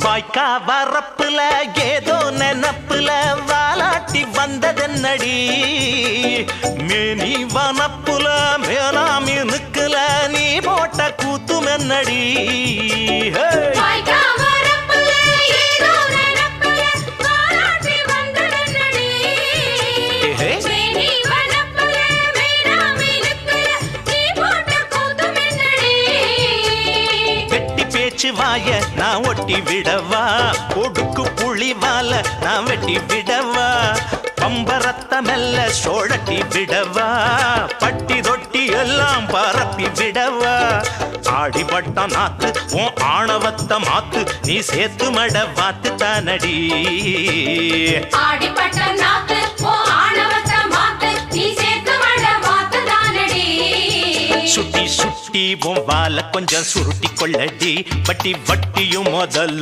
வாய்க்கா வரப்புல ஏதோ நெனப்புல வாலாட்டி வந்ததென்னடி மேனி வனப்புல மேலாமி நிக்கல நீ போட்ட கூத்துமென்னடி வாய நான் ஒட்டி விடவா கொடுக்கு புளிவால நான் வெட்டி விடவா பம்பரத்த மெல்ல சோழட்டி விடவா பட்டி தொட்டி எல்லாம் பரப்பி விடவா ஆடிப்பட்ட நாத்து உன் ஆணவத்த மாத்து நீ சேத்து மட வாத்து தானடி ஆடிப்பட்ட நாத்து உன் ஆணவத்த மாத்து நீ சேத்து மட வாத்து தானடி சுட்டி சுட்டி உன் வால கொஞ்சம் சுருட்டி கொள்ளடி வட்டி வட்டியும் முதல்ல